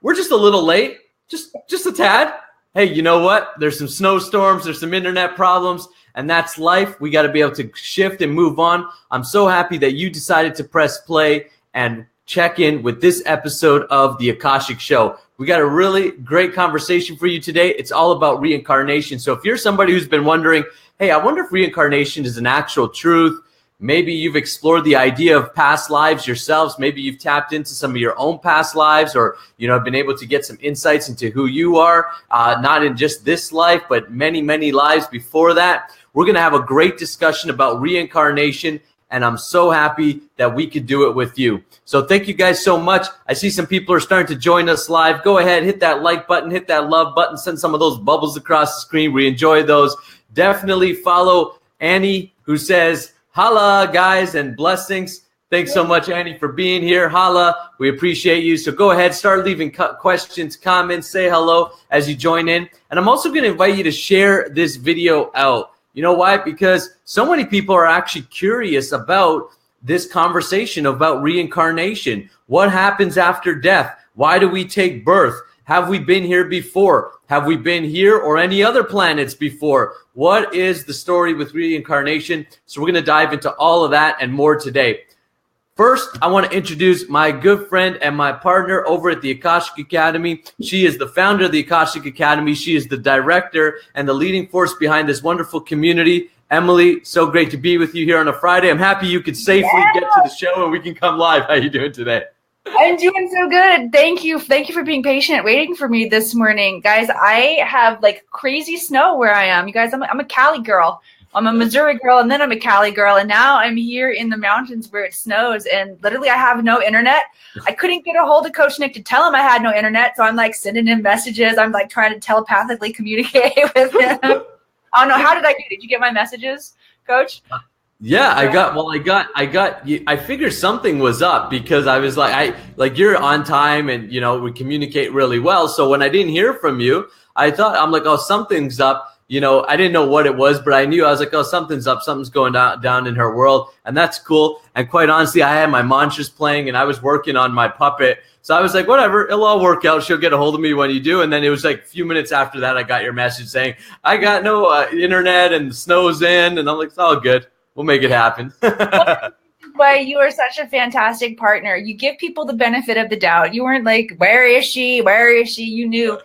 we're just a little late, just a tad. Hey, you know what? There's some snowstorms, there's some internet problems, and that's life. We got to be able to shift and move on. I'm so happy that you decided to press play and check in with this episode of the Akashic Show. We got a really great conversation for you today. It's all about reincarnation. So if you're somebody who's been wondering, hey, I wonder if reincarnation is an actual truth, maybe you've explored the idea of past lives yourselves. Maybe you've tapped into some of your own past lives, or have been able to get some insights into who you are, not in just this life, but many, many lives before that. We're going to have a great discussion about reincarnation, and I'm so happy that we could do it with you. So thank you guys so much. I see some people are starting to join us live. Go ahead, hit that like button, hit that love button, send some of those bubbles across the screen. We enjoy those. Definitely follow Annie, who says, holla, guys, and blessings. Thanks so much, Annie, for being here. Holla, we appreciate you. So go ahead, start leaving questions, comments, say hello as you join in. And I'm also going to invite you to share this video out. You know why? Because so many people are actually curious about this conversation about reincarnation. What happens after death? Why do we take birth? Have we been here before? Have we been here or any other planets before? What is the story with reincarnation? So we're going to dive into all of that and more today. First, I want to introduce my good friend and my partner over at the Akashic Academy. She is the founder of the Akashic Academy. She is the director and the leading force behind this wonderful community. Emily, so great to be with you here on a Friday. I'm happy you could safely get to the show and we can come live. How are you doing today? I'm doing so good. Thank you. Thank you for being patient, waiting for me this morning. Guys, I have like crazy snow where I am. You guys, I'm a Cali girl. I'm a Missouri girl, and then I'm a Cali girl, and now I'm here in the mountains where it snows, and literally I have no internet. I couldn't get a hold of Coach Nick to tell him I had no internet, so I'm like sending him messages. I'm like trying to telepathically communicate with him. I don't know. How did I do? Did you get my messages, Coach? Yeah, I figured something was up because I was like, you're on time and, we communicate really well. So when I didn't hear from you, I'm like, oh, something's up. I didn't know what it was, but I was like, oh, something's up. Something's going down in her world. And that's cool. And quite honestly, I had my mantras playing and I was working on my puppet. So I was like, whatever, it'll all work out. She'll get a hold of me when you do. And then it was like a few minutes after that, I got your message saying, I got no internet and the snow's in. And I'm like, it's all good. We'll make it happen. Why you are such a fantastic partner. You give people the benefit of the doubt. You weren't like, where is she? Where is she? You knew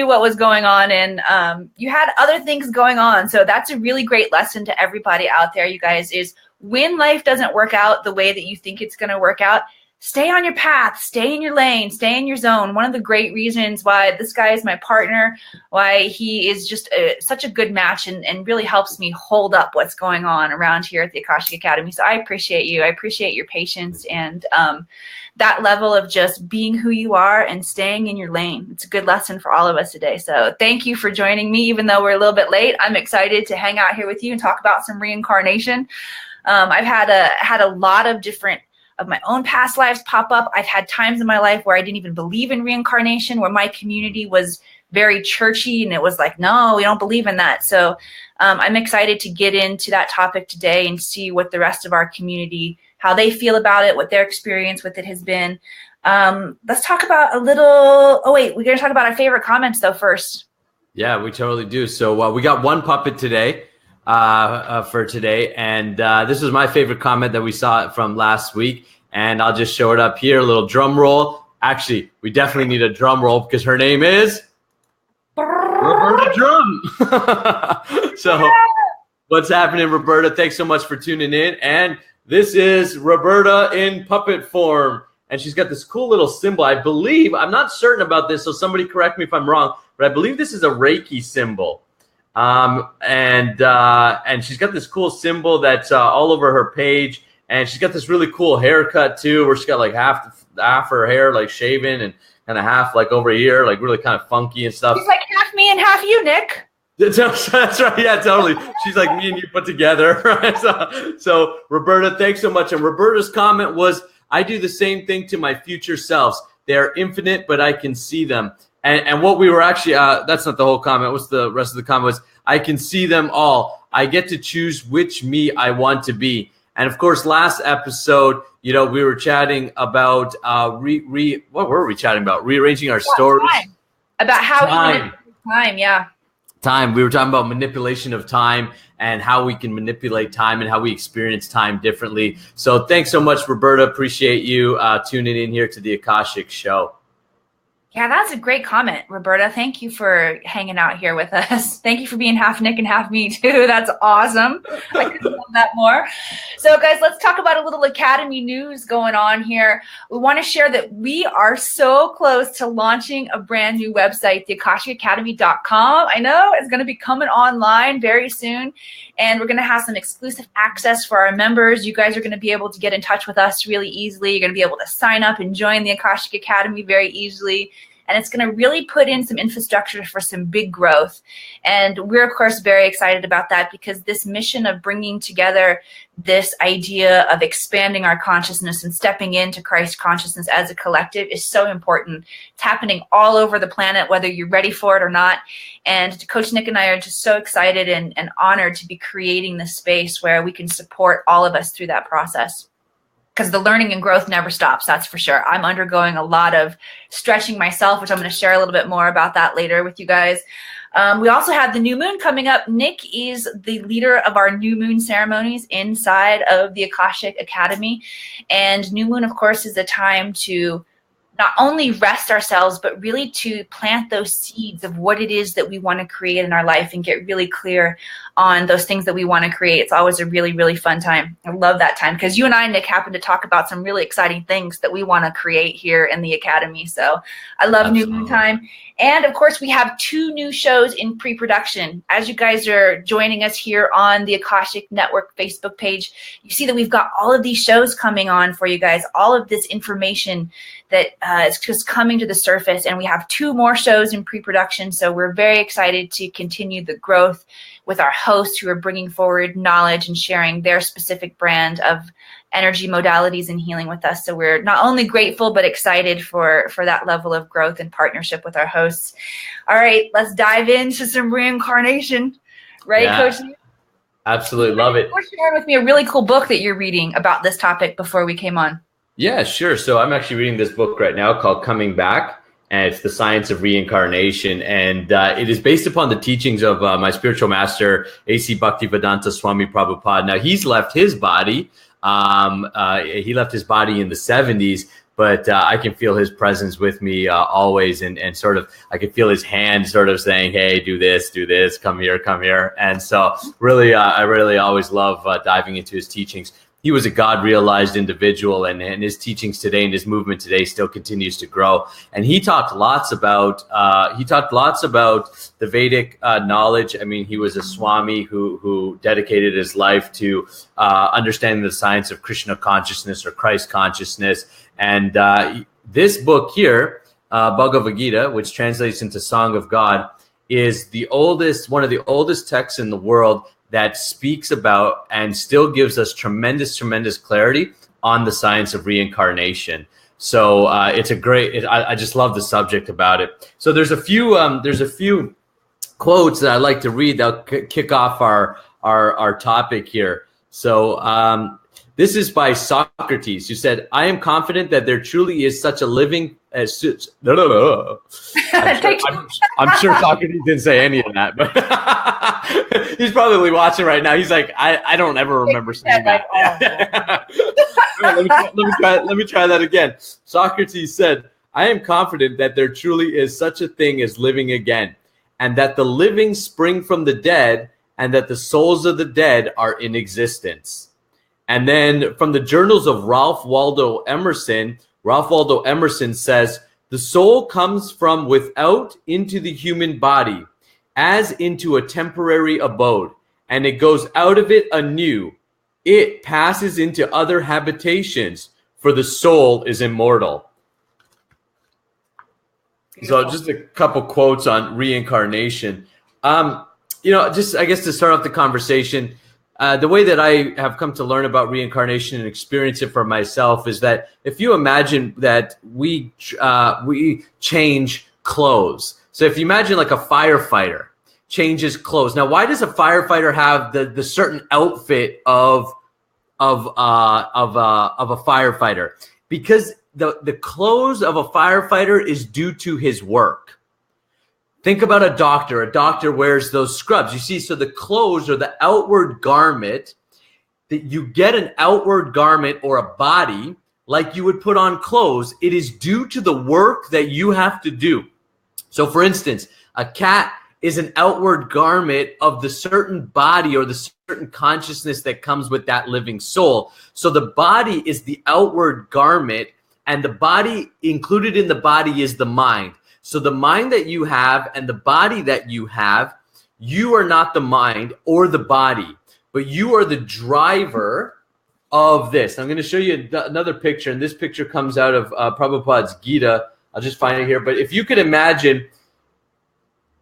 what was going on, and you had other things going on. So that's a really great lesson to everybody out there, you guys, is when life doesn't work out the way that you think it's going to work out, stay on your path, stay in your lane, stay in your zone. One of the great reasons why this guy is my partner, why he is just such a good match and really helps me hold up what's going on around here at the Akashic Academy. So I appreciate you. I appreciate your patience and that level of just being who you are and staying in your lane. It's a good lesson for all of us today. So thank you for joining me, even though we're a little bit late. I'm excited to hang out here with you and talk about some reincarnation. I've had a lot of different of my own past lives pop up. I've had times in my life where I didn't even believe in reincarnation, where my community was very churchy and it was like, no, we don't believe in that. So I'm excited to get into that topic today and see what the rest of our community, how they feel about it, what their experience with it has been. Let's talk about we're going to talk about our favorite comments though first. Yeah, we totally do. So we got one puppet today. For today, and this was my favorite comment that we saw from last week, and I'll just show it up here. A little drum roll. Actually, we definitely need a drum roll because her name is Roberta Drum. So what's happening, Roberta? Thanks so much for tuning in. And this is Roberta in puppet form, and she's got this cool little symbol. I believe, I'm not certain about this, so somebody correct me if I'm wrong, but I believe this is a Reiki symbol. And she's got this cool symbol that's all over her page, and she's got this really cool haircut too, where she's got like half her hair like shaven and kind of half like over here, like really kind of funky and stuff. She's like half me and half you, Nick. That's right. Yeah, totally. She's like me and you put together. Right? So Roberta, thanks so much. And Roberta's comment was, I do the same thing to my future selves. They are infinite, but I can see them. And what we were actually, that's not the whole comment. What's the rest of the comment was, I can see them all. I get to choose which me I want to be. And of course, last episode, we were chatting about what were we chatting about? Rearranging our stories. Time. About how time. Time. We were talking about manipulation of time and how we can manipulate time and how we experience time differently. So thanks so much, Roberta. Appreciate you tuning in here to the Akashic Show. Yeah, that's a great comment, Roberta. Thank you for hanging out here with us. Thank you for being half Nick and half me too. That's awesome. I could love that more. So guys, let's talk about a little Academy news going on here. We want to share that we are so close to launching a brand new website, the AkashicAcademy.com. I know it's going to be coming online very soon, and we're going to have some exclusive access for our members. You guys are going to be able to get in touch with us really easily. You're going to be able to sign up and join the Akashic Academy very easily. And it's going to really put in some infrastructure for some big growth. And we're, of course, very excited about that, because this mission of bringing together this idea of expanding our consciousness and stepping into Christ consciousness as a collective is so important. It's happening all over the planet, whether you're ready for it or not. And Coach Nick and I are just so excited and honored to be creating this space where we can support all of us through that process. Because the learning and growth never stops, that's for sure. I'm undergoing a lot of stretching myself, which I'm going to share a little bit more about that later with you guys. We also have the new moon coming up. Nick is the leader of our new moon ceremonies inside of the Akashic Academy. And new moon, of course, is a time to not only rest ourselves, but really to plant those seeds of what it is that we want to create in our life and get really clear on those things that we want to create. It's always a really, really fun time. I love that time, because you and I, Nick, happen to talk about some really exciting things that we want to create here in the Academy. So I love Absolutely. New Moon time. And of course, we have 2 new shows in pre-production. As you guys are joining us here on the Akashic Network Facebook page, you see that we've got all of these shows coming on for you guys, all of this information that is just coming to the surface. And we have 2 more shows in pre-production. So we're very excited to continue the growth with our hosts who are bringing forward knowledge and sharing their specific brand of energy modalities and healing with us. So we're not only grateful, but excited for that level of growth and partnership with our hosts. All right, let's dive into some reincarnation. Right, Coach? Absolutely. Love it. You're sharing with me a really cool book that you're reading about this topic before we came on. Yeah, sure. So I'm actually reading this book right now called Coming Back. And it's the science of reincarnation. And it is based upon the teachings of my spiritual master, A.C. Bhaktivedanta Swami Prabhupada. Now, he's left his body. He left his body in the 70s, but I can feel his presence with me always. And sort of, I can feel his hand sort of saying, hey, do this, come here, come here. And so really, I really always love diving into his teachings. He was a God-realized individual, and his teachings today and his movement today still continues to grow. And he talked lots about the Vedic knowledge. I mean, he was a Swami who dedicated his life to understanding the science of Krishna consciousness or Christ consciousness. And this book here, Bhagavad Gita, which translates into Song of God, is one of the oldest texts in the world that speaks about and still gives us tremendous clarity on the science of reincarnation. So it's a great. I just love the subject about it. So there's a few quotes that I like to read that'll kick off our topic here. So this is by Socrates, who said, "I am confident that there truly is such a living." I'm sure Socrates didn't say any of that, but he's probably watching right now. He's like, I don't ever remember saying that. Let me try that again. Socrates said, "I am confident that there truly is such a thing as living again, and that the living spring from the dead, and that the souls of the dead are in existence." And then from the journals of Ralph Waldo Emerson says, "The soul comes from without into the human body, as into a temporary abode, and it goes out of it anew. It passes into other habitations, for the soul is immortal." Beautiful. So just a couple quotes on reincarnation. Just I guess to start off the conversation, the way that I have come to learn about reincarnation and experience it for myself is that if you imagine that we change clothes. So if you imagine like a firefighter changes clothes. Now, why does a firefighter have the certain outfit of of a firefighter, because the clothes of a firefighter is due to his work. Think about a doctor. A doctor wears those scrubs. You see, so the clothes or the outward garment, that you get an outward garment or a body like you would put on clothes. It is due to the work that you have to do. So for instance, a cat is an outward garment of the certain body or the certain consciousness that comes with that living soul. So the body is the outward garment, and the body, included in the body, is the mind. So the mind that you have and the body that you have, you are not the mind or the body, but you are the driver of this. I'm going to show you another picture, and this picture comes out of Prabhupada's Gita. I'll just find it here. But if you could imagine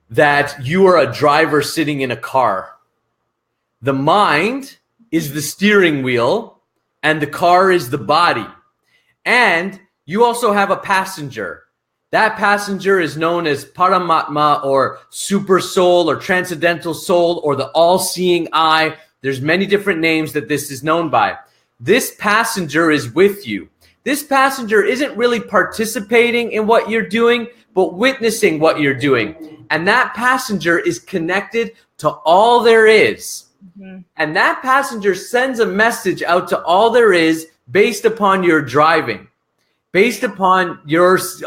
that you are a driver sitting in a car, the mind is the steering wheel and the car is the body. And you also have a passenger. That passenger is known as Paramatma, or super soul, or transcendental soul, or the all-seeing eye. There's many different names that this is known by. This passenger is with you. This passenger isn't really participating in what you're doing, but witnessing what you're doing. And that passenger is connected to all there is. Mm-hmm. And that passenger sends a message out to all there is based upon your driving, based upon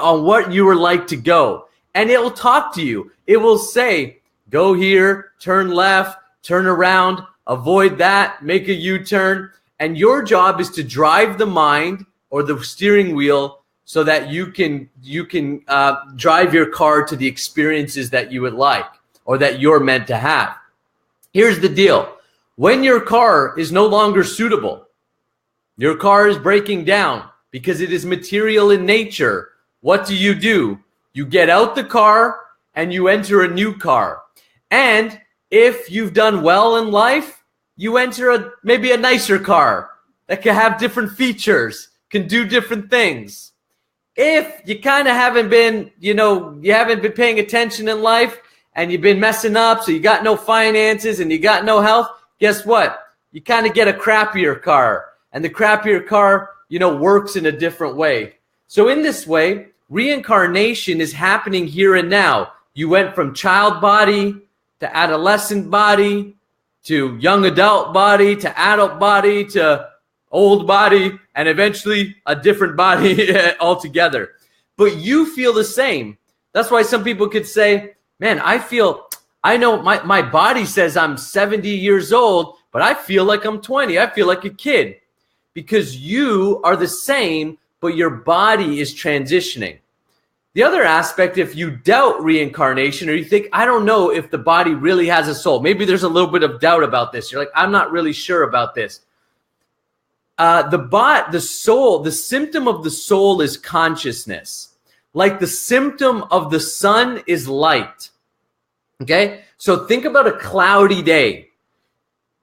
on what you were like to go. And it will talk to you. It will say, go here, turn left, turn around, avoid that, make a U-turn. And your job is to drive the mind or the steering wheel so that you can drive your car to the experiences that you would like or that you're meant to have. Here's the deal. When your car is no longer suitable, your car is breaking down because it is material in nature, what do? You get out the car and you enter a new car. And if you've done well in life, you enter maybe a nicer car that can have different features, can do different things. If you kind of haven't been, you haven't been paying attention in life and you've been messing up, so you got no finances and you got no health, guess what? You kind of get a crappier car, and the crappier car, works in a different way. So in this way, reincarnation is happening here and now. You went from child body to adolescent body to young adult body to adult body to old body, and eventually a different body altogether. But you feel the same. That's why some people could say, man, I know my body says I'm 70 years old, but I feel like I'm 20. I feel like a kid. Because you are the same, but your body is transitioning. The other aspect, if you doubt reincarnation, or you think, I don't know if the body really has a soul. Maybe there's a little bit of doubt about this. You're like, I'm not really sure about this. The soul, the symptom of the soul is consciousness. Like the symptom of the sun is light. Okay? So think about a cloudy day.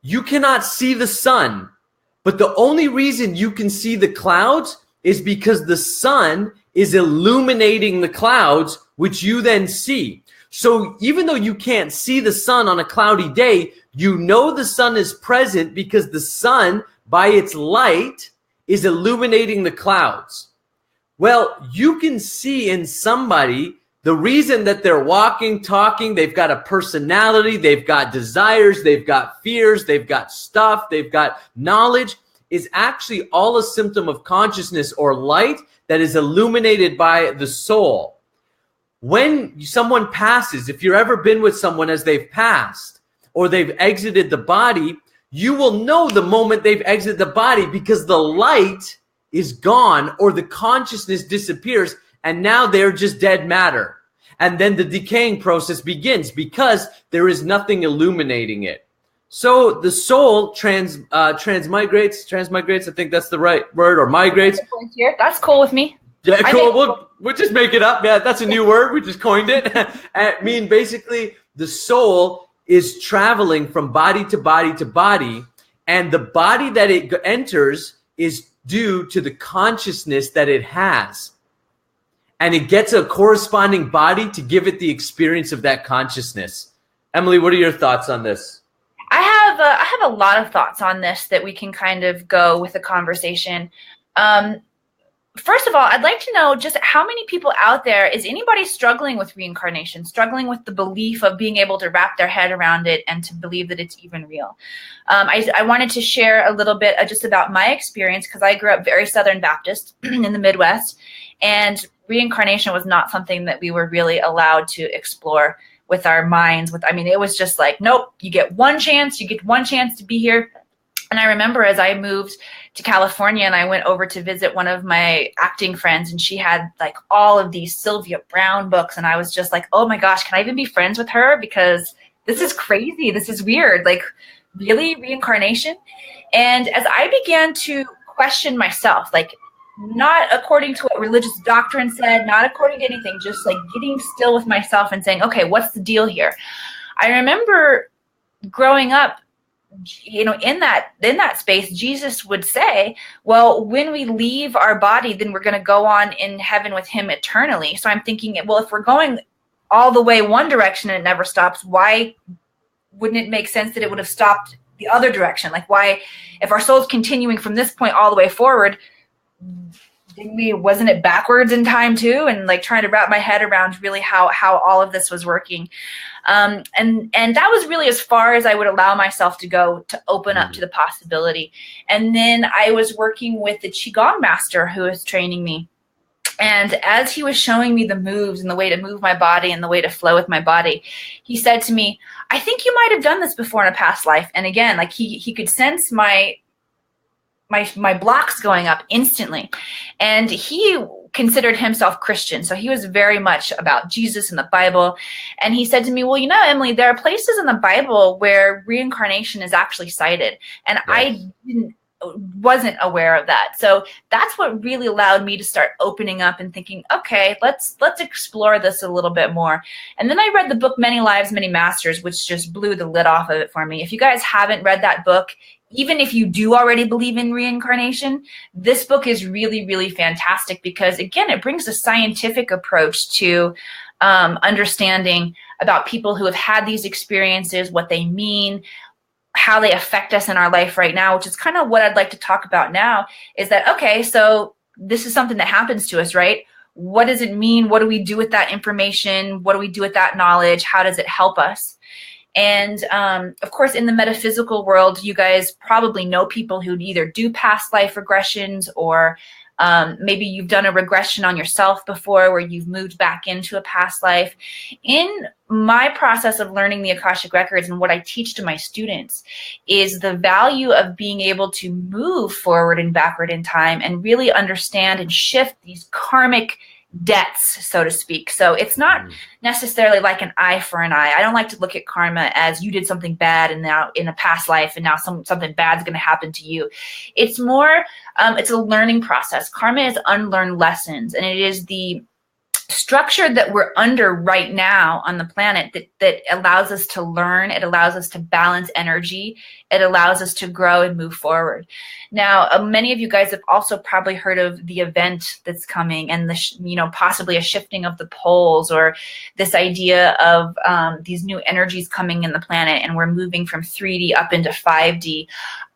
You cannot see the sun, but the only reason you can see the clouds is because the sun is illuminating the clouds, which you then see. So even though you can't see the sun on a cloudy day, you know the sun is present because the sun, by its light, is illuminating the clouds. Well, you can see in somebody the reason that they're walking, talking, they've got a personality, they've got desires, they've got fears, they've got stuff, they've got knowledge, is actually all a symptom of consciousness or light that is illuminated by the soul. When someone passes, if you've ever been with someone as they've passed or they've exited the body, you will know the moment they've exited the body because the light is gone or the consciousness disappears, and now they're just dead matter. And then the decaying process begins because there is nothing illuminating it. So the soul transmigrates, I think that's the right word, or migrates. That's cool with me. Yeah, cool. We'll just make it up. Yeah, that's a new word. We just coined it. I mean, basically, the soul is traveling from body to body to body, and the body that it enters is due to the consciousness that it has. And it gets a corresponding body to give it the experience of that consciousness. Emily, what are your thoughts on this? I have have a lot of thoughts on this that we can kind of go with the conversation. First of all, I'd like to know just how many people out there, is anybody struggling with reincarnation, struggling with the belief of being able to wrap their head around it and to believe that it's even real? I wanted to share a little bit just about my experience, because I grew up very Southern Baptist in the Midwest, and reincarnation was not something that we were really allowed to explore with our minds. It was just like, nope, you get one chance to be here. And I remember as I moved to California and I went over to visit one of my acting friends, and she had like all of these Sylvia Browne books. And I was just like, oh my gosh, can I even be friends with her? Because this is crazy. This is weird. Like, really, reincarnation? And as I began to question myself, like, not according to what religious doctrine said, not according to anything, just like getting still with myself and saying, okay, what's the deal here? I remember growing up, in that space, Jesus would say, well, when we leave our body, then we're going to go on in heaven with him eternally. So I'm thinking, well, if we're going all the way one direction and it never stops, why wouldn't it make sense that it would have stopped the other direction? Like, why, if our soul's continuing from this point all the way forward, wasn't it backwards in time too? And like trying to wrap my head around really how all of this was working. And that was really as far as I would allow myself to go, to open up to the possibility. And then I was working with the Qigong master who was training me. And as he was showing me the moves and the way to move my body and the way to flow with my body, he said to me, I think you might have done this before in a past life. And again, like he could sense my blocks going up instantly. And he considered himself Christian. So he was very much about Jesus and the Bible. And he said to me, well, Emily, there are places in the Bible where reincarnation is actually cited. And yes. I wasn't aware of that. So that's what really allowed me to start opening up and thinking, okay, let's explore this a little bit more. And then I read the book, Many Lives, Many Masters, which just blew the lid off of it for me. If you guys haven't read that book, even if you do already believe in reincarnation, this book is really, really fantastic because, again, it brings a scientific approach to understanding about people who have had these experiences, what they mean, how they affect us in our life right now, which is kind of what I'd like to talk about now, is that, okay, so this is something that happens to us, right? What does it mean? What do we do with that information? What do we do with that knowledge? How does it help us? And of course, in the metaphysical world, you guys probably know people who either do past life regressions, or maybe you've done a regression on yourself before where you've moved back into a past life. In my process of learning the Akashic Records and what I teach to my students is the value of being able to move forward and backward in time and really understand and shift these karmic debts, so to speak. So it's not necessarily like an eye for an eye. I don't like to look at karma as you did something bad and now in a past life and now something bad's going to happen to you. It's more, it's a learning process. Karma is unlearned lessons, and it is the structure that we're under right now on the planet that allows us to learn. It allows us to balance energy. It allows us to grow and move forward. Now, many of you guys have also probably heard of the event that's coming and possibly a shifting of the poles, or this idea of these new energies coming in the planet, and we're moving from 3D up into 5D.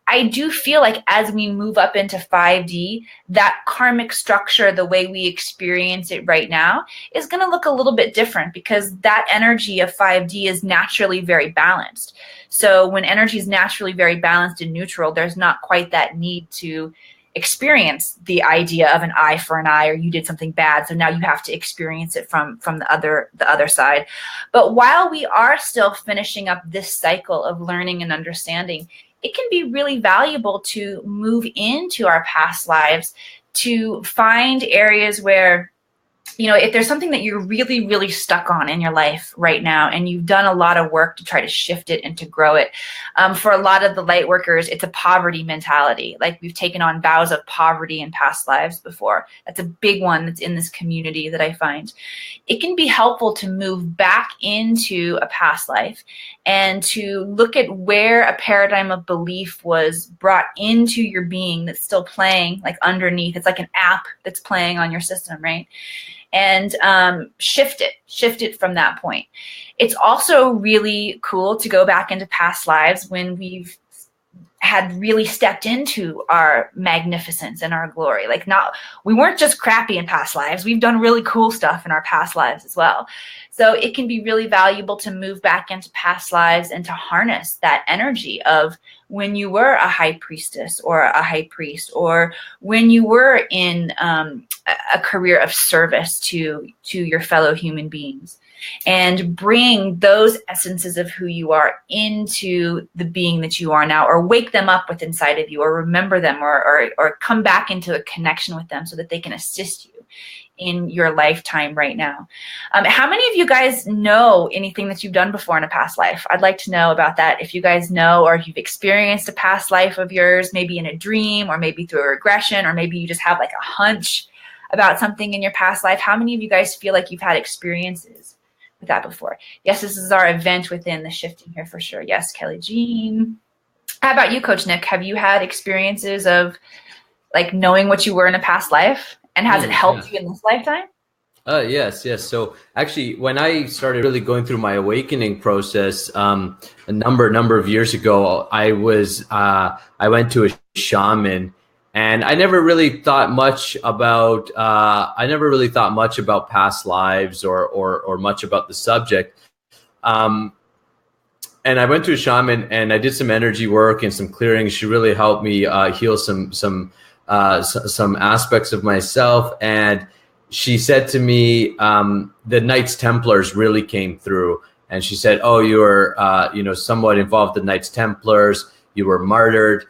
I do feel like as we move up into 5D, that karmic structure, the way we experience it right now, is going to look a little bit different because that energy of 5D is naturally very balanced. So when energy is naturally very balanced and neutral, there's not quite that need to experience the idea of an eye for an eye, or you did something bad, so now you have to experience it from the other side. But while we are still finishing up this cycle of learning and understanding, it can be really valuable to move into our past lives to find areas where, if there's something that you're really, really stuck on in your life right now, and you've done a lot of work to try to shift it and to grow it. For a lot of the light workers, it's a poverty mentality. Like, we've taken on vows of poverty in past lives before. That's a big one that's in this community that I find. It can be helpful to move back into a past life and to look at where a paradigm of belief was brought into your being that's still playing like underneath. It's like an app that's playing on your system, right? And shift it from that point. It's also really cool to go back into past lives when we've had really stepped into our magnificence and our glory. Like, we weren't just crappy in past lives. We've done really cool stuff in our past lives as well. So it can be really valuable to move back into past lives and to harness that energy of when you were a high priestess or a high priest, or when you were in a career of service to your fellow human beings, and bring those essences of who you are into the being that you are now, or wake them up with inside of you, or remember them, or come back into a connection with them so that they can assist you in your lifetime right now. How many of you guys know anything that you've done before in a past life? I'd like to know about that. If you guys know, or if you've experienced a past life of yours, maybe in a dream, or maybe through a regression, or maybe you just have like a hunch about something in your past life. How many of you guys feel like you've had experiences with that before? Yes, this is our event within the shifting here for sure. Yes, Kelly Jean. How about you, Coach Nick? Have you had experiences of like knowing what you were in a past life? And has it helped you in this lifetime? Yes. So actually, when I started really going through my awakening process, a number of years ago, I went to a shaman, and I never really thought much about past lives or much about the subject. And I went to a shaman, and I did some energy work and some clearing. She really helped me heal some aspects of myself. And she said to me, the Knights Templars really came through. And she said, oh, you were, somewhat involved in Knights Templars. You were martyred.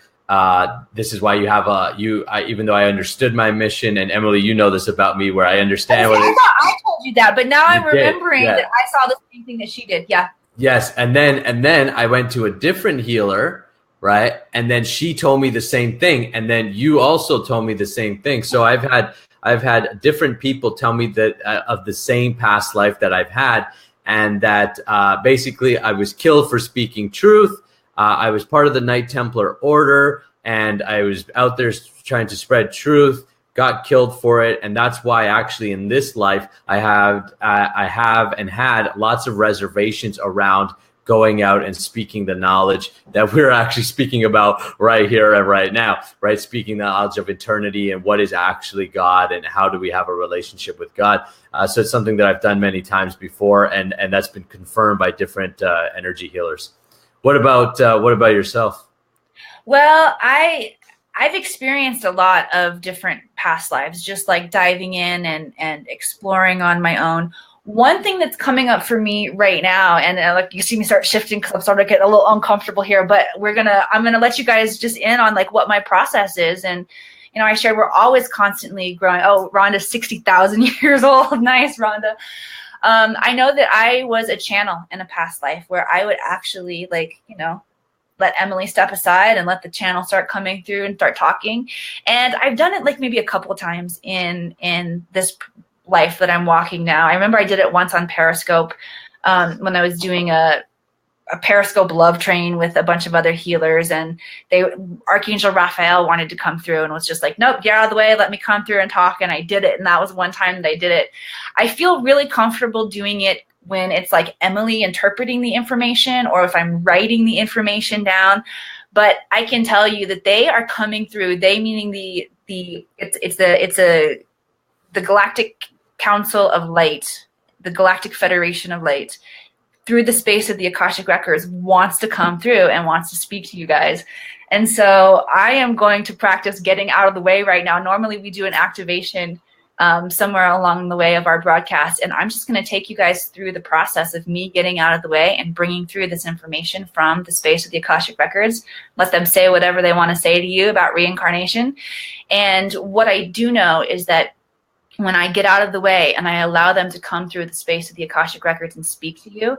This is why you have even though I understood my mission, and Emily, you know this about me, where I understand what it is. I told you that, but now I'm remembering that I saw the same thing that she did. Yeah. Yes. And then I went to a different healer, right? And then she told me the same thing. And then you also told me the same thing. So I've had different people tell me that of the same past life that I've had, and that basically I was killed for speaking truth. I was part of the Knight Templar Order, and I was out there trying to spread truth, got killed for it. And that's why actually in this life, I have and had lots of reservations around going out and speaking the knowledge that we're actually speaking about right here and right now, right? Speaking the knowledge of eternity and what is actually God, and how do we have a relationship with God. So it's something that I've done many times before, and that's been confirmed by different energy healers. What about yourself? Well, I've experienced a lot of different past lives, just like diving in and exploring on my own. One thing that's coming up for me right now, and like you see me start shifting because I'm starting to get a little uncomfortable here, but I'm gonna let you guys just in on like what my process is. And I shared we're always constantly growing. Oh, Rhonda's 60,000 years old. Nice, Rhonda. I know that I was a channel in a past life where I would actually let Emily step aside and let the channel start coming through and start talking. And I've done it like maybe a couple of times in this life that I'm walking now. I remember I did it once on Periscope when I was doing a Periscope love train with a bunch of other healers, and Archangel Raphael wanted to come through and was just like, nope, get out of the way, let me come through and talk. And I did it. And that was one time that I did it. I feel really comfortable doing it when it's like Emily interpreting the information, or if I'm writing the information down. But I can tell you that they are coming through. They meaning the Galactic Council of Light, the Galactic Federation of Light, through the space of the Akashic Records, wants to come through and wants to speak to you guys. And so I am going to practice getting out of the way right now. Normally we do an activation somewhere along the way of our broadcast, and I'm just going to take you guys through the process of me getting out of the way and bringing through this information from the space of the Akashic Records. Let them say whatever they want to say to you about reincarnation. And what I do know is that when I get out of the way and I allow them to come through the space of the Akashic Records and speak to you,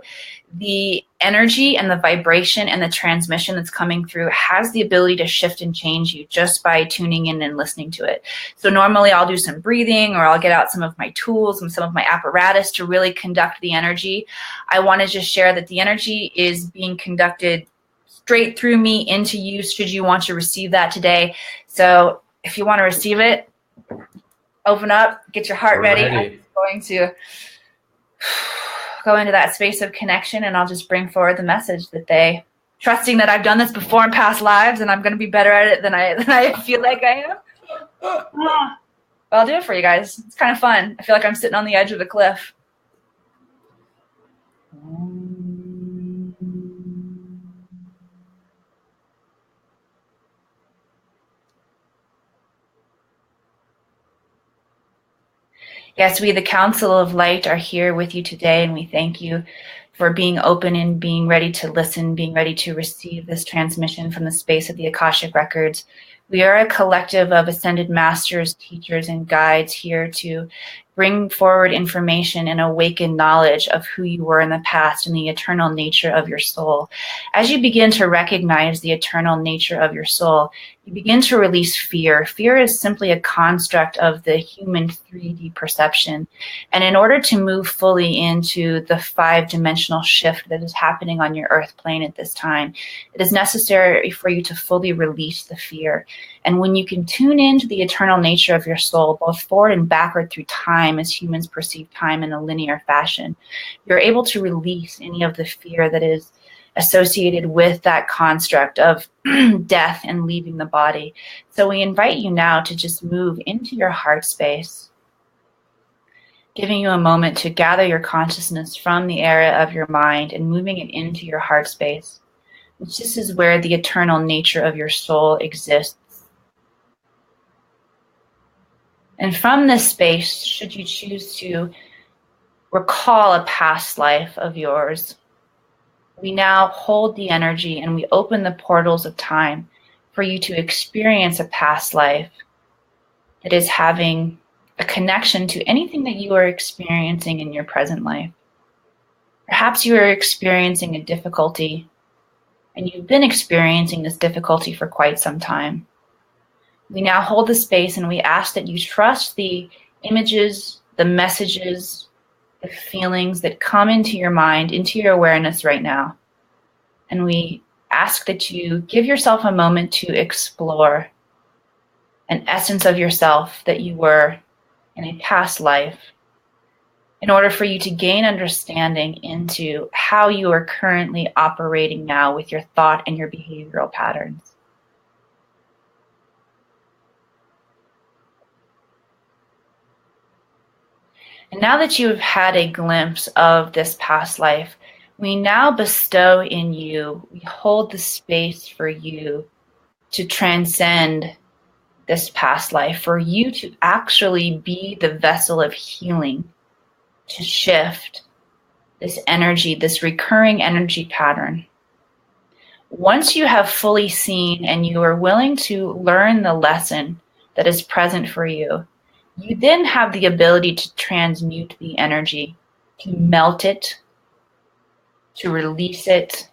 the energy and the vibration and the transmission that's coming through has the ability to shift and change you just by tuning in and listening to it. So normally I'll do some breathing, or I'll get out some of my tools and some of my apparatus to really conduct the energy. I want to just share that the energy is being conducted straight through me into you, should you want to receive that today. So if you want to receive it, open up, get your heart ready. I'm going to go into that space of connection, and I'll just bring forward the message that they, trusting that I've done this before in past lives and I'm going to be better at it than I feel like I am. Well, I'll do it for you guys. It's kind of fun. I feel like I'm sitting on the edge of the cliff. Yes, we, the Council of Light, are here with you today, and we thank you for being open and being ready to listen, being ready to receive this transmission from the space of the Akashic Records. We are a collective of ascended masters, teachers, and guides here to bring forward information and awaken knowledge of who you were in the past and the eternal nature of your soul. As you begin to recognize the eternal nature of your soul, you begin to release fear. Fear is simply a construct of the human 3D perception. And in order to move fully into the 5-dimensional shift that is happening on your earth plane at this time, it is necessary for you to fully release the fear. And when you can tune into the eternal nature of your soul, both forward and backward through time, as humans perceive time in a linear fashion, you're able to release any of the fear that is associated with that construct of death and leaving the body. So we invite you now to just move into your heart space, giving you a moment to gather your consciousness from the area of your mind and moving it into your heart space, which this is where the eternal nature of your soul exists. And from this space, should you choose to recall a past life of yours, we now hold the energy and we open the portals of time for you to experience a past life that is having a connection to anything that you are experiencing in your present life. Perhaps you are experiencing a difficulty, and you've been experiencing this difficulty for quite some time. We now hold the space and we ask that you trust the images, the messages, the feelings that come into your mind, into your awareness right now. And we ask that you give yourself a moment to explore an essence of yourself that you were in a past life, in order for you to gain understanding into how you are currently operating now with your thought and your behavioral patterns. And now that you have had a glimpse of this past life, we now bestow in you, we hold the space for you to transcend this past life, for you to actually be the vessel of healing, to shift this energy, this recurring energy pattern. Once you have fully seen and you are willing to learn the lesson that is present for you, you then have the ability to transmute the energy, to melt it, to release it.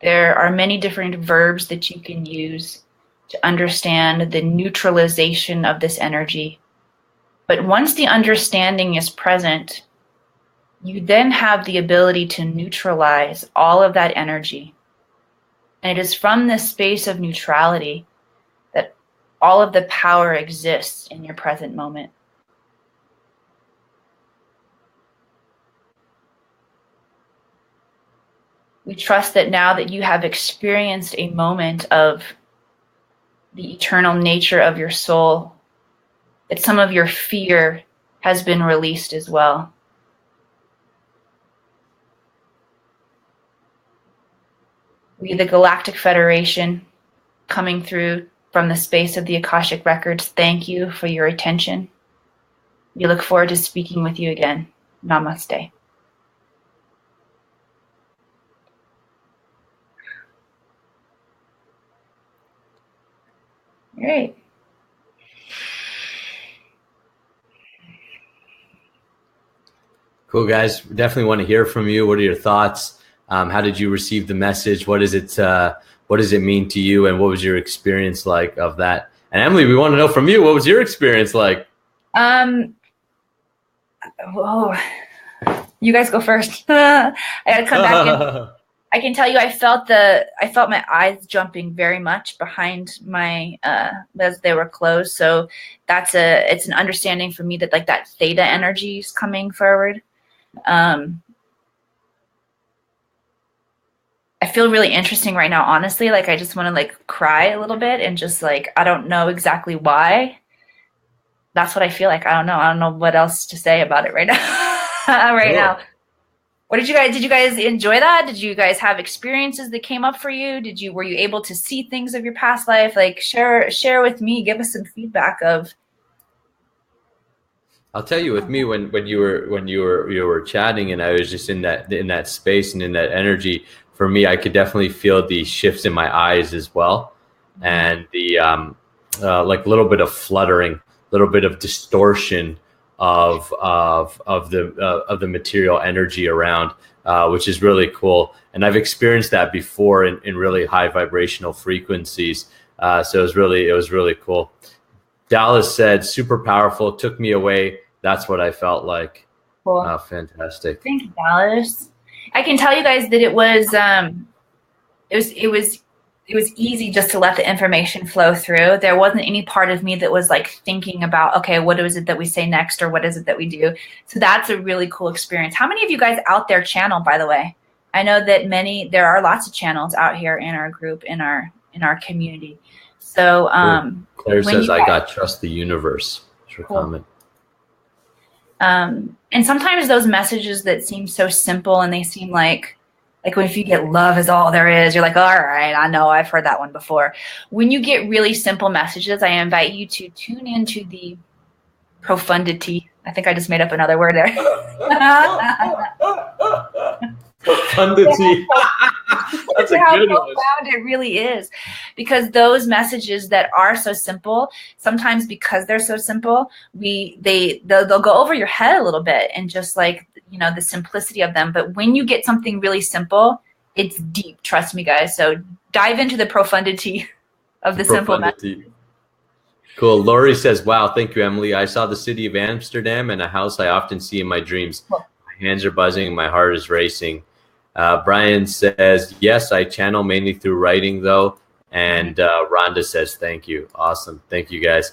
There are many different verbs that you can use to understand the neutralization of this energy. But once the understanding is present, you then have the ability to neutralize all of that energy. And it is from this space of neutrality that all of the power exists in your present moment. We trust that now that you have experienced a moment of the eternal nature of your soul, that some of your fear has been released as well. We, the Galactic Federation, coming through from the space of the Akashic Records, thank you for your attention. We look forward to speaking with you again. Namaste. All right. Cool, guys. Definitely want to hear from you. What are your thoughts? How did you receive the message? What does it mean to you? And what was your experience like of that? And Emily, we want to know from you, what was your experience like? You guys go first. I got to come back in. I can tell you, I felt my eyes jumping very much behind my as they were closed. So it's an understanding for me that like that theta energy is coming forward. I feel really interesting right now, honestly. Like I just want to like cry a little bit and just like I don't know exactly why. That's what I feel like. I don't know what else to say about it right now. Now. What did you guys enjoy that? Did you guys have experiences that came up for you? Were you able to see things of your past life? Like share with me, give us some feedback of. I'll tell you, with me, when you were chatting and I was just in that space and in that energy, for me, I could definitely feel the shifts in my eyes as well, and the like a little bit of fluttering, a little bit of distortion of the material energy around, which is really cool. And I've experienced that before in really high vibrational frequencies. So it was really cool. Dallas said, super powerful, took me away. That's what I felt like. Cool. Oh, fantastic. Thank you, Dallas. I can tell you guys that it was easy just to let the information flow through. There wasn't any part of me that was like thinking about, okay, what is it that we say next, or what is it that we do? So that's a really cool experience. How many of you guys out there channel, by the way? I know that there are lots of channels out here in our group, in our community. So Claire says, I got trust the universe. That's her comment. And sometimes those messages that seem so simple and they seem like if you get love is all there is, you're like, all right, I know, I've heard that one before. When you get really simple messages, I invite you to tune into the profundity. I think I just made up another word there. Profundity. That's a good one. Profound it really is, because those messages that are so simple, sometimes because they're so simple, they'll go over your head a little bit, and just like, you know, the simplicity of them. But when you get something really simple, it's deep. Trust me, guys. So dive into the profundity of the simple message. Cool. Lori says, wow, thank you, Emily. I saw the city of Amsterdam and a house I often see in my dreams. Cool. My hands are buzzing and my heart is racing. Brian says, yes, I channel mainly through writing, though. And Rhonda says, thank you. Awesome. Thank you, guys.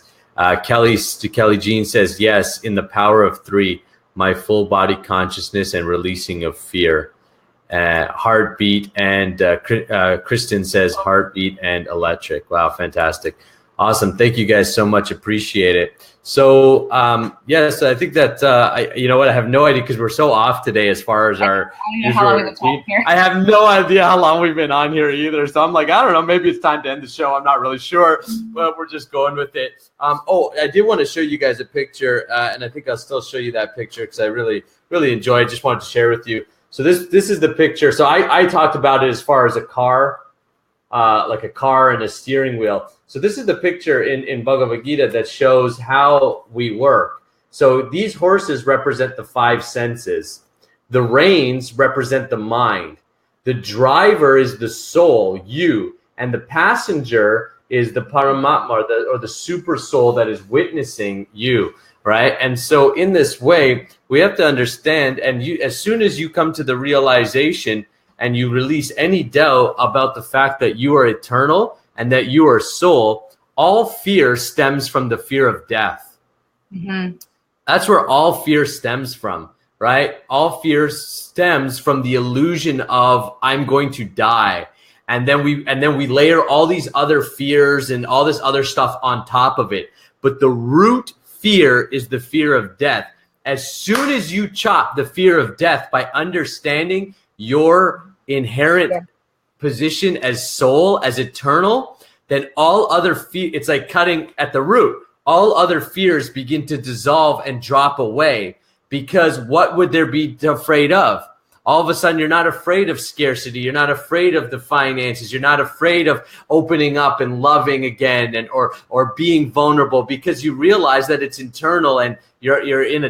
Kelly Jean says, yes, in the power of 3, my full body consciousness and releasing of fear. Heartbeat. And Kristen says, heartbeat and electric. Wow, fantastic. Awesome. Thank you guys so much. Appreciate it. So, yes, I think that, you know what, I have no idea, because we're so off today as far as our routine. I have no idea how long we've been on here either. So I'm like, I don't know, maybe it's time to end the show. I'm not really sure, but we're just going with it. I did want to show you guys a picture, and I think I'll still show you that picture because I really, really enjoyed it. Just wanted to share with you. So this is the picture. So I talked about it as far as a car, like a car and a steering wheel. So this is the picture in Bhagavad Gita that shows how we work. So these horses represent the 5 senses. The reins represent the mind. The driver is the soul, you, and the passenger is the Paramatma, or the super soul that is witnessing you, right? And so in this way, we have to understand, and as soon as you come to the realization and you release any doubt about the fact that you are eternal and that you are soul, all fear stems from the fear of death. Mm-hmm. That's where all fear stems from, right? All fear stems from the illusion of I'm going to die. And then we layer all these other fears and all this other stuff on top of it. But the root fear is the fear of death. As soon as you chop the fear of death by understanding your inherent position as soul, as eternal, then all other fear, it's like cutting at the root. All other fears begin to dissolve and drop away, because what would there be afraid of? All of a sudden, you're not afraid of scarcity. You're not afraid of the finances. You're not afraid of opening up and loving again, and or being vulnerable, because you realize that it's internal and you're in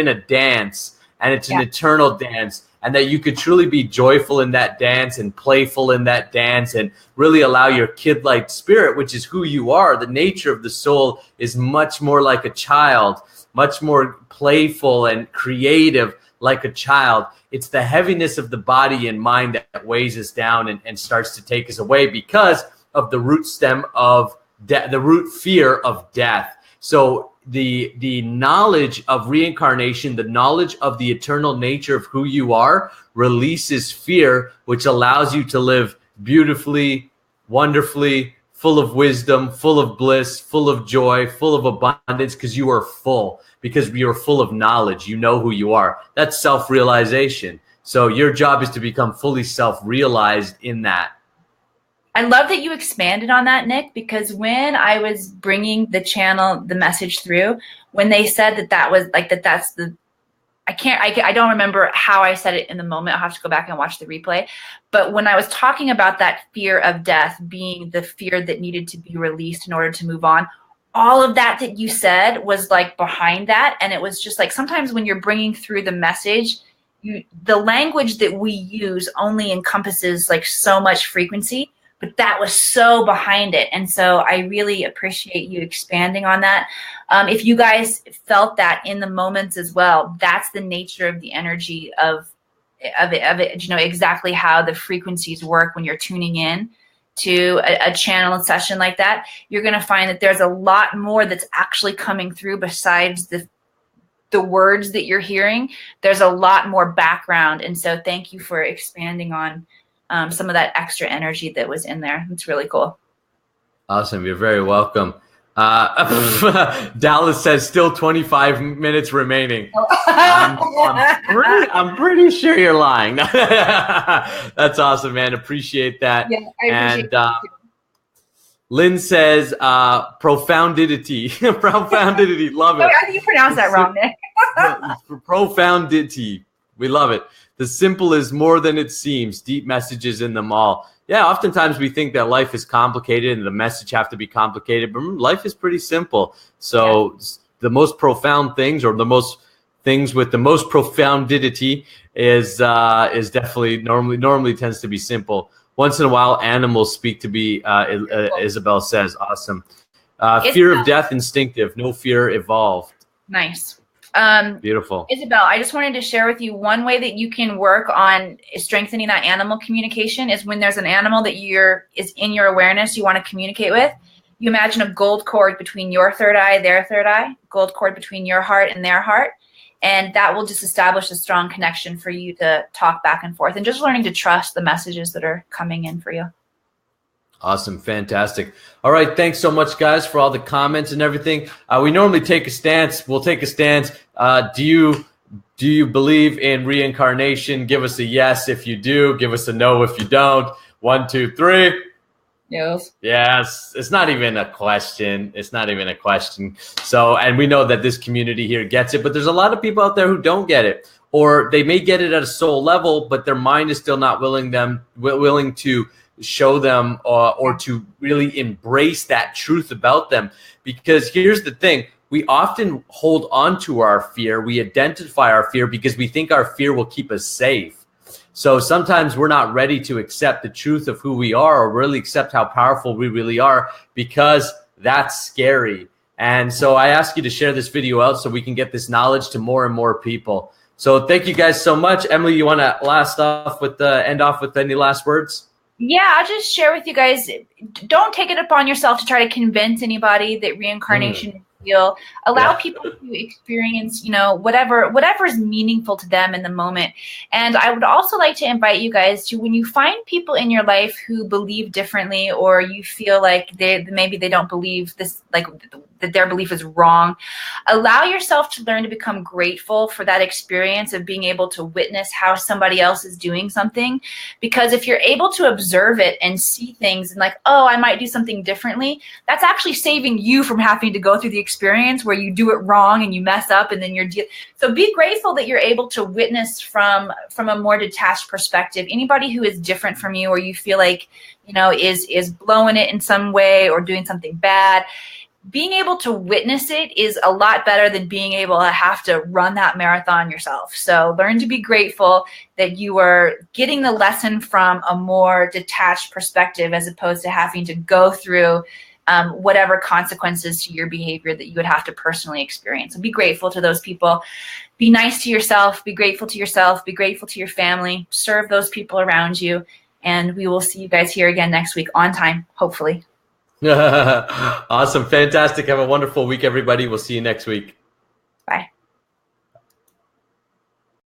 a dance. and it's an eternal dance, and that you could truly be joyful in that dance and playful in that dance and really allow your kid-like spirit, which is who you are. The nature of the soul is much more like a child, much more playful and creative like a child. It's the heaviness of the body and mind that weighs us down and starts to take us away because of the root stem of the root fear of death. So the knowledge of reincarnation, the knowledge of the eternal nature of who you are, releases fear, which allows you to live beautifully, wonderfully, full of wisdom, full of bliss, full of joy, full of abundance, because you are full, because you're full of knowledge. You know who you are. That's self-realization. So your job is to become fully self-realized in that. I love that you expanded on that, Nick, because when I was bringing the message through, when they said that was like, that's the, I don't remember how I said it in the moment. I'll have to go back and watch the replay. But when I was talking about that fear of death being the fear that needed to be released in order to move on, all of that you said was like behind that. And it was just like, sometimes when you're bringing through the message, the language that we use only encompasses like so much frequency. But that was so behind it. And so I really appreciate you expanding on that. If you guys felt that in the moments as well, that's the nature of the energy of it, you know, exactly how the frequencies work when you're tuning in to a channel session like that. You're going to find that there's a lot more that's actually coming through besides the words that you're hearing. There's a lot more background. And so thank you for expanding on some of that extra energy that was in there. It's really cool. Awesome. You're very welcome. Dallas says still 25 minutes remaining. I'm pretty sure you're lying. That's awesome, man. Appreciate that. Yeah, I appreciate that. Lynn says profundity. Profundity. Love it. How do you pronounce that wrong, Nick? Profundity. We love it. The simple is more than it seems. Deep messages in them all. Yeah, oftentimes we think that life is complicated and the message have to be complicated, but life is pretty simple. So the most profound things, or the most things with the most profundity, is definitely normally tends to be simple. Once in a while, animals speak to be. Isabel says, awesome. Fear of death, instinctive. No fear, evolved. Nice. Beautiful. Isabel, I just wanted to share with you one way that you can work on strengthening that animal communication is when there's an animal that is in your awareness you want to communicate with. You imagine a gold cord between your third eye, their third eye, gold cord between your heart and their heart. And that will just establish a strong connection for you to talk back and forth and just learning to trust the messages that are coming in for you. Awesome. Fantastic. All right. Thanks so much, guys, for all the comments and everything. We normally take a stance. We'll take a stance. Do you believe in reincarnation? Give us a yes if you do. Give us a no if you don't. 1, 2, 3. Yes. Yes. It's not even a question. It's not even a question. So, and we know that this community here gets it, but there's a lot of people out there who don't get it, or they may get it at a soul level, but their mind is still not willing to show them or to really embrace that truth about them. Because here's the thing, we often hold on to our fear. We identify our fear because we think our fear will keep us safe. So sometimes we're not ready to accept the truth of who we are or really accept how powerful we really are because that's scary. And so I ask you to share this video out so we can get this knowledge to more and more people. So thank you guys so much. Emily, you want to end off with any last words? Yeah, I'll just share with you guys, don't take it upon yourself to try to convince anybody that reincarnation is real. Allow people to experience, whatever is meaningful to them in the moment. And I would also like to invite you guys to, when you find people in your life who believe differently, or you feel like maybe they don't believe this, like that their belief is wrong, allow yourself to learn to become grateful for that experience of being able to witness how somebody else is doing something. Because if you're able to observe it and see things and like, oh, I might do something differently, that's actually saving you from having to go through the experience where you do it wrong and you mess up and then so be grateful that you're able to witness from a more detached perspective. Anybody who is different from you, or you feel like, is blowing it in some way or doing something bad, being able to witness it is a lot better than being able to have to run that marathon yourself. So learn to be grateful that you are getting the lesson from a more detached perspective, as opposed to having to go through whatever consequences to your behavior that you would have to personally experience. So be grateful to those people. Be nice to yourself. Be grateful to yourself. Be grateful to your family. Serve those people around you. And we will see you guys here again next week on time, hopefully. Awesome. Fantastic. Have a wonderful week, everybody. We'll see you next week.